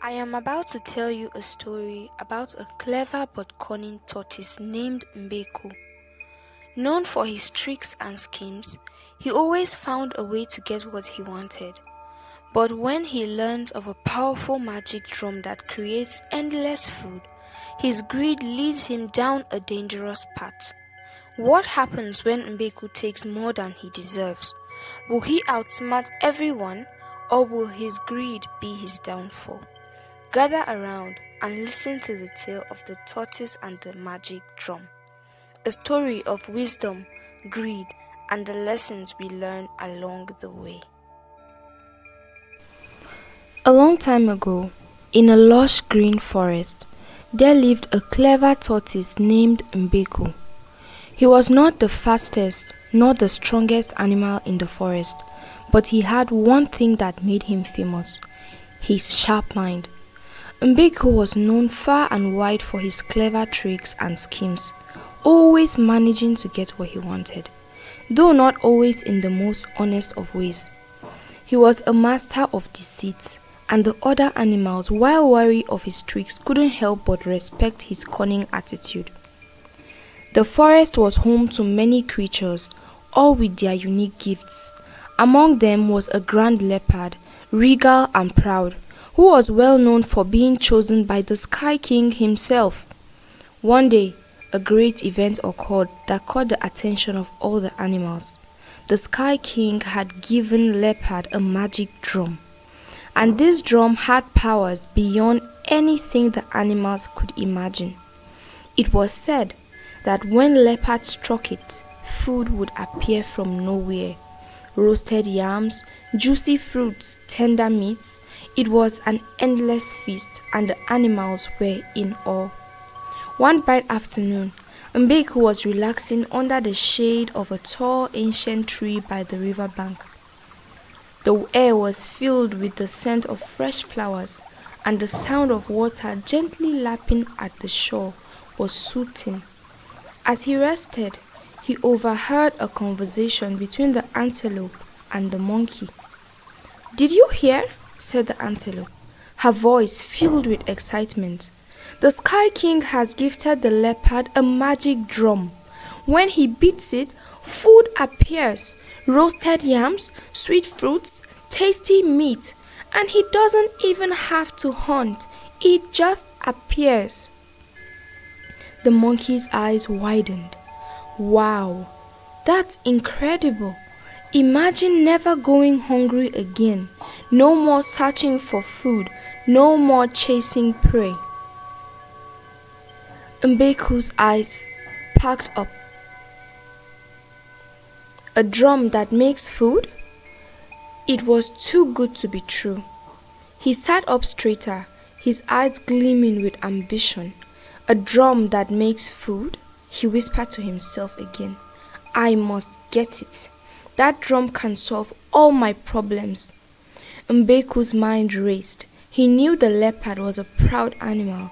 I am about to tell you a story about a clever but cunning tortoise named Mbeku. Known for his tricks and schemes, he always found a way to get what he wanted. But when he learns of a powerful magic drum that creates endless food, his greed leads him down a dangerous path. What happens when Mbeku takes more than he deserves? Will he outsmart everyone, or will his greed be his downfall? Gather around and listen to the tale of the tortoise and the magic drum. A story of wisdom, greed, and the lessons we learn along the way. A long time ago, in a lush green forest, there lived a clever tortoise named Mbeku. He was not the fastest nor the strongest animal in the forest, but he had one thing that made him famous: his sharp mind. Mbeku was known far and wide for his clever tricks and schemes, always managing to get what he wanted, though not always in the most honest of ways. He was a master of deceit, and the other animals, while wary of his tricks, couldn't help but respect his cunning attitude. The forest was home to many creatures, all with their unique gifts. Among them was a grand leopard, regal and proud, who was well known for being chosen by the Sky King himself. One day, a great event occurred that caught the attention of all the animals. The Sky King had given Leopard a magic drum, and this drum had powers beyond anything the animals could imagine. It was said that when Leopard struck it, food would appear from nowhere. Roasted yams, juicy fruits, tender meats. It was an endless feast, and the animals were in awe. One bright afternoon, Mbeku was relaxing under the shade of a tall ancient tree by the river bank. The air was filled with the scent of fresh flowers, and the sound of water gently lapping at the shore was soothing. As he rested, he overheard a conversation between the antelope and the monkey. "Did you hear?" said the antelope, her voice filled with excitement. "The Sky King has gifted the leopard a magic drum. When he beats it, food appears: roasted yams, sweet fruits, tasty meat, and he doesn't even have to hunt. It just appears." The monkey's eyes widened. "Wow, that's incredible. Imagine never going hungry again. No more searching for food, no more chasing prey." Mbeku's eyes perked up. A drum that makes food? It was too good to be true. He sat up straighter, his eyes gleaming with ambition. "A drum that makes food?" he whispered to himself again. "I must get it. That drum can solve all my problems." Mbeku's mind raced. He knew the leopard was a proud animal,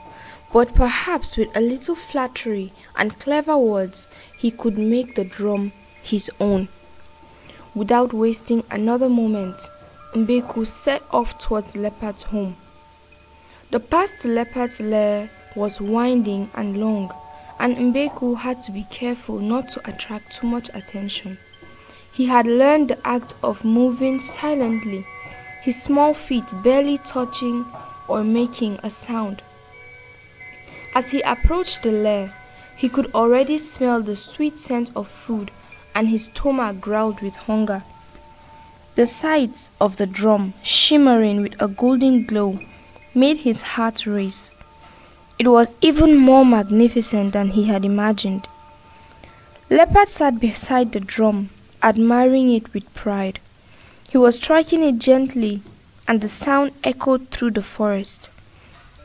but perhaps with a little flattery and clever words, he could make the drum his own. Without wasting another moment, Mbeku set off towards Leopard's home. The path to Leopard's lair was winding and long, and Mbeku had to be careful not to attract too much attention. He had learned the act of moving silently, his small feet barely touching or making a sound. As he approached the lair, he could already smell the sweet scent of food, and his stomach growled with hunger. The sight of the drum, shimmering with a golden glow, made his heart race. It was even more magnificent than he had imagined. Leopard sat beside the drum, admiring it with pride. He was striking it gently, and the sound echoed through the forest.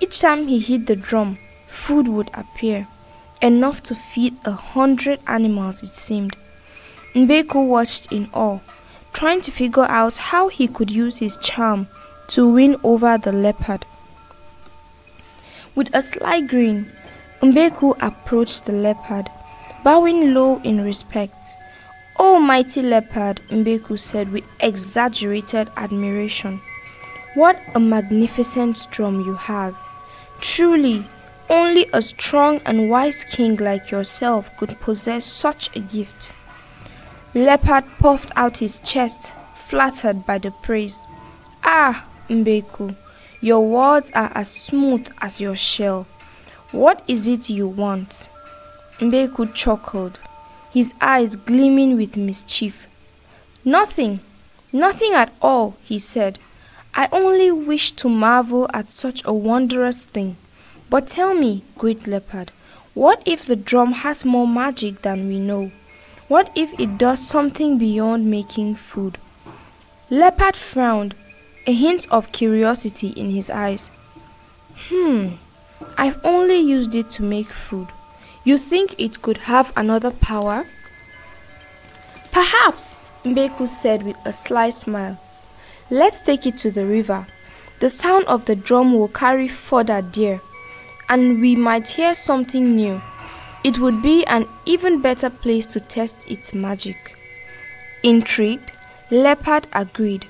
Each time he hit the drum, food would appear, enough to feed 100 animals, it seemed. Mbeku watched in awe, trying to figure out how he could use his charm to win over the leopard. With a sly grin, Mbeku approached the leopard, bowing low in respect. "Oh, mighty leopard," Mbeku said with exaggerated admiration. What a magnificent drum you have. Truly, only a strong and wise king like yourself could possess such a gift. Leopard puffed out his chest, flattered by the praise. Ah, Mbeku, your words are as smooth as your shell. What is it you want? Mbeku chuckled, his eyes gleaming with mischief. Nothing, nothing at all, he said. I only wish to marvel at such a wondrous thing. But tell me, great leopard, what if the drum has more magic than we know? What if it does something beyond making food? Leopard frowned, a hint of curiosity in his eyes. I've only used it to make food. You think it could have another power? Perhaps, Mbeku said with a sly smile. Let's take it to the river. The sound of the drum will carry further there, and we might hear something new. It would be an even better place to test its magic. Intrigued, Leopard agreed.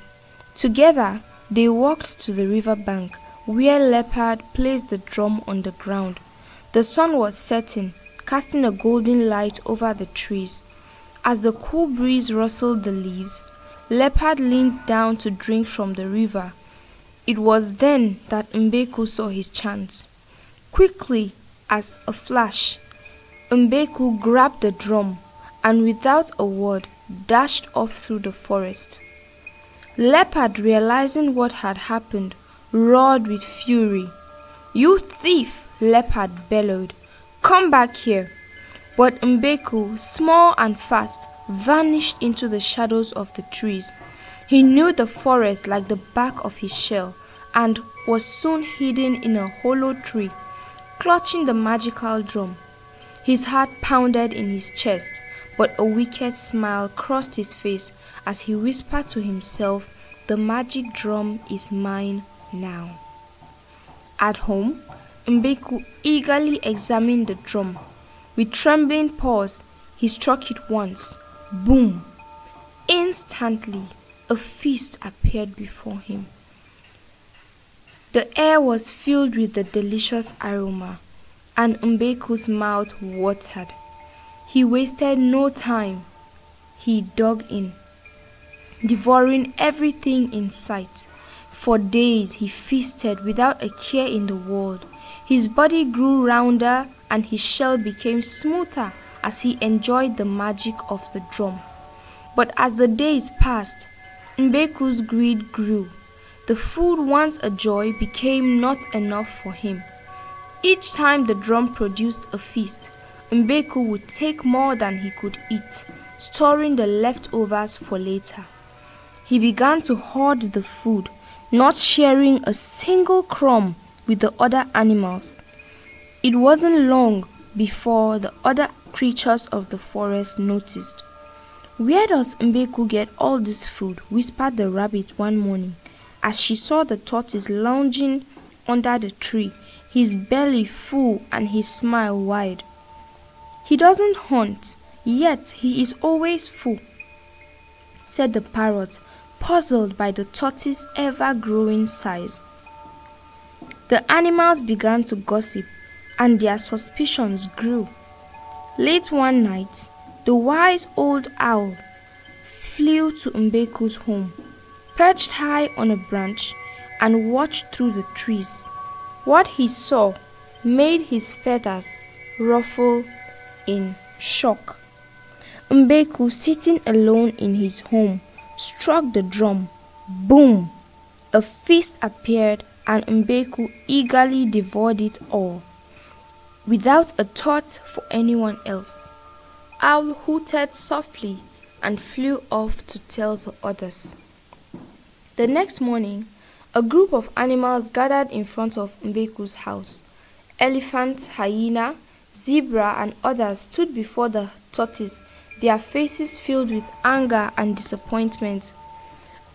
Together, they walked to the river bank, where Leopard placed the drum on the ground. The sun was setting, casting a golden light over the trees. As the cool breeze rustled the leaves, Leopard leaned down to drink from the river. It was then that Mbeku saw his chance. Quickly, as a flash, Mbeku grabbed the drum and without a word dashed off through the forest. Leopard, realizing what had happened, roared with fury. You thief! Leopard bellowed. Come back here! But Mbeku, small and fast, vanished into the shadows of the trees. He knew the forest like the back of his shell and was soon hidden in a hollow tree, clutching the magical drum. His heart pounded in his chest, but a wicked smile crossed his face as he whispered to himself, the magic drum is mine now. At home, Mbeku eagerly examined the drum. With trembling paws, he struck it once. Boom! Instantly, a feast appeared before him. The air was filled with the delicious aroma, and Mbeku's mouth watered. He wasted no time. He dug in, devouring everything in sight. For days he feasted without a care in the world. His body grew rounder and his shell became smoother as he enjoyed the magic of the drum. But as the days passed, Mbeku's greed grew. The food once a joy became not enough for him. Each time the drum produced a feast, Mbeku would take more than he could eat, storing the leftovers for later. He began to hoard the food, not sharing a single crumb with the other animals. It wasn't long before the other creatures of the forest noticed. Where does Mbeku get all this food? Whispered the rabbit one morning as she saw the tortoise lounging under the tree, his belly full and his smile wide. He doesn't hunt, yet he is always full, said the parrot, puzzled by the tortoise's ever-growing size. The animals began to gossip, and their suspicions grew. Late one night, the wise old owl flew to Mbeku's home, perched high on a branch, and watched through the trees. What he saw made his feathers ruffle in shock. Mbeku, sitting alone in his home, struck the drum. Boom! A feast appeared, and Mbeku eagerly devoured it all, without a thought for anyone else. Owl hooted softly and flew off to tell the others. The next morning, a group of animals gathered in front of Mbeku's house. Elephant, hyena, zebra, and others stood before the tortoise, their faces filled with anger and disappointment.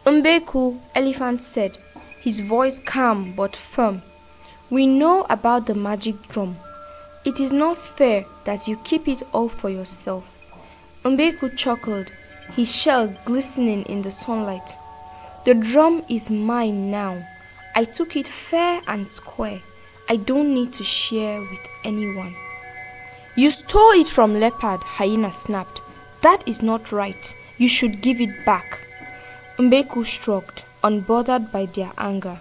Mbeku, Elephant said, his voice calm but firm, "We know about the magic drum. It is not fair that you keep it all for yourself." Mbeku chuckled, his shell glistening in the sunlight. "The drum is mine now, I took it fair and square. I don't need to share with anyone." "You stole it from leopard," hyena snapped. "That is not right. You should give it back." Mbeku shrugged, unbothered by their anger.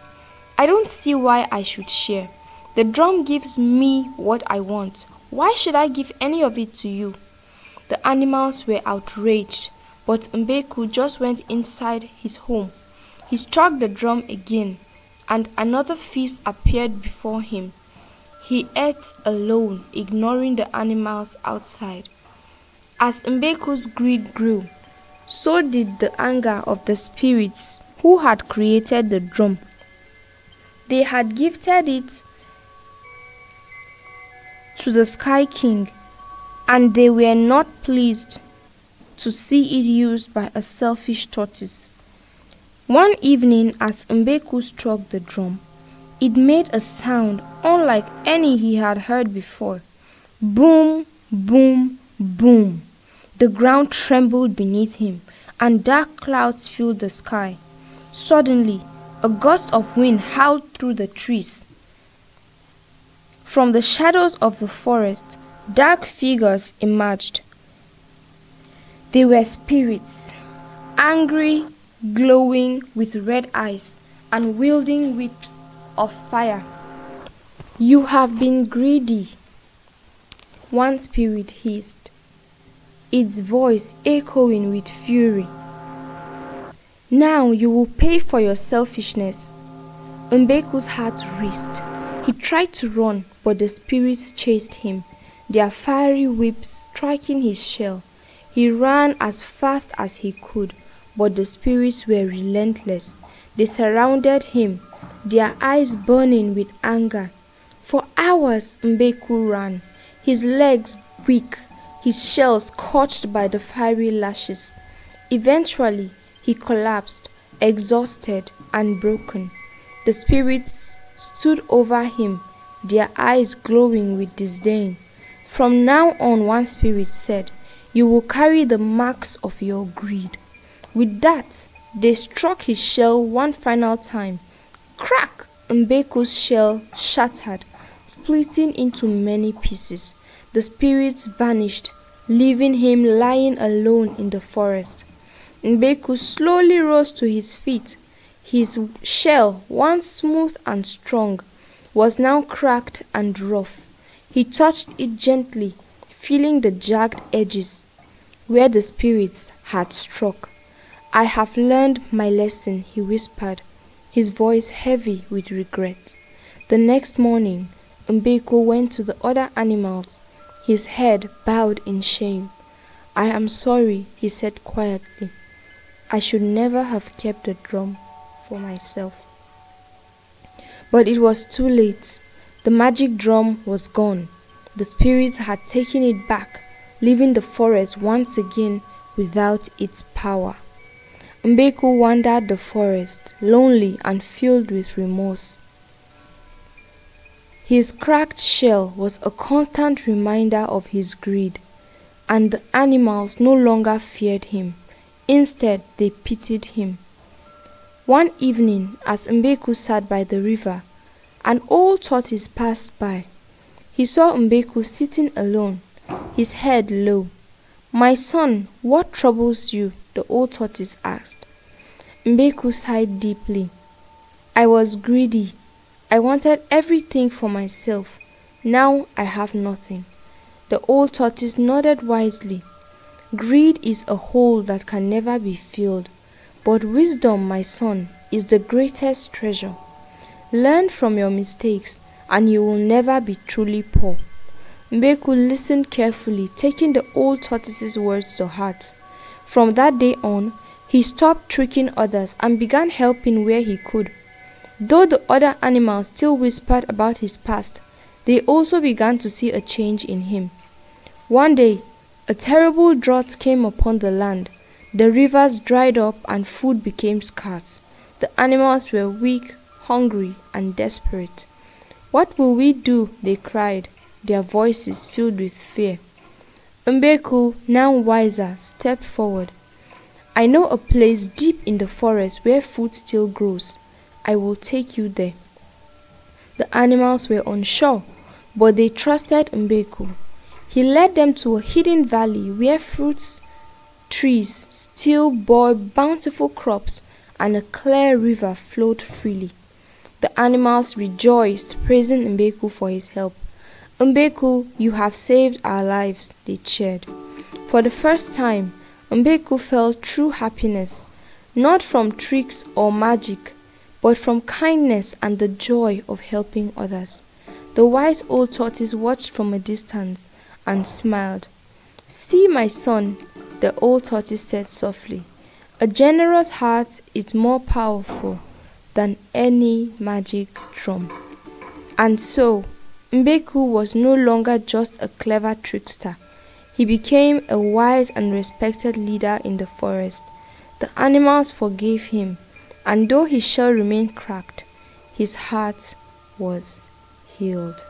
"I don't see why I should share. The drum gives me what I want. Why should I give any of it to you?" The animals were outraged, but Mbeku just went inside his home. He struck the drum again, and another feast appeared before him. He ate alone, ignoring the animals outside. As Mbeku's greed grew, so did the anger of the spirits who had created the drum. They had gifted it to the Sky King, and they were not pleased to see it used by a selfish tortoise. One evening, as Mbeku struck the drum, it made a sound unlike any he had heard before. Boom, boom, boom. The ground trembled beneath him, and dark clouds filled the sky. Suddenly, a gust of wind howled through the trees. From the shadows of the forest, dark figures emerged. They were spirits, angry, glowing with red eyes, and wielding whips of fire. "You have been greedy," one spirit hissed, its voice echoing with fury. "Now you will pay for your selfishness." Mbeku's heart raced. He tried to run, but the spirits chased him, their fiery whips striking his shell. He ran as fast as he could, but the spirits were relentless. They surrounded him, their eyes burning with anger. For hours Mbeku ran, his legs weak, his shell scorched by the fiery lashes. Eventually, he collapsed, exhausted and broken. The spirits stood over him, their eyes glowing with disdain. "From now on," one spirit said, "you will carry the marks of your greed." With that, they struck his shell one final time. Crack! Mbeku's shell shattered, splitting into many pieces. The spirits vanished, leaving him lying alone in the forest. Mbeku slowly rose to his feet. His shell, once smooth and strong, was now cracked and rough. He touched it gently, feeling the jagged edges where the spirits had struck. "I have learned my lesson," he whispered, his voice heavy with regret. The next morning, Mbeku went to the other animals, his head bowed in shame. "I am sorry," he said quietly. "I should never have kept the drum for myself." But it was too late. The magic drum was gone. The spirits had taken it back, leaving the forest once again without its power. Mbeku wandered the forest, lonely and filled with remorse. His cracked shell was a constant reminder of his greed, and the animals no longer feared him. Instead, they pitied him. One evening, as Mbeku sat by the river, an old tortoise passed by. He saw Mbeku sitting alone, his head low. "My son, what troubles you?" the old tortoise asked. Mbeku sighed deeply. "I was greedy. I wanted everything for myself. Now I have nothing." The old tortoise nodded wisely. "Greed is a hole that can never be filled, but wisdom, my son, is the greatest treasure. Learn from your mistakes, and you will never be truly poor." Mbeku listened carefully, taking the old tortoise's words to heart. From that day on, he stopped tricking others and began helping where he could. Though the other animals still whispered about his past, they also began to see a change in him. One day, a terrible drought came upon the land. The rivers dried up and food became scarce. The animals were weak, hungry, and desperate. "What will we do?" they cried, their voices filled with fear. Mbeku, now wiser, stepped forward. "I know a place deep in the forest where food still grows. I will take you there." The animals were unsure, but they trusted Mbeku. He led them to a hidden valley where fruits trees still bore bountiful crops and a clear river flowed freely. The animals rejoiced, praising Mbeku for his help. "Mbeku, you have saved our lives," they cheered. For the first time, Mbeku felt true happiness, not from tricks or magic, but from kindness and the joy of helping others. The wise old tortoise watched from a distance and smiled. "See, my son," the old tortoise said softly, "a generous heart is more powerful than any magic drum." And so, Mbeku was no longer just a clever trickster. He became a wise and respected leader in the forest. The animals forgave him, and though his shell remained cracked, his heart was healed.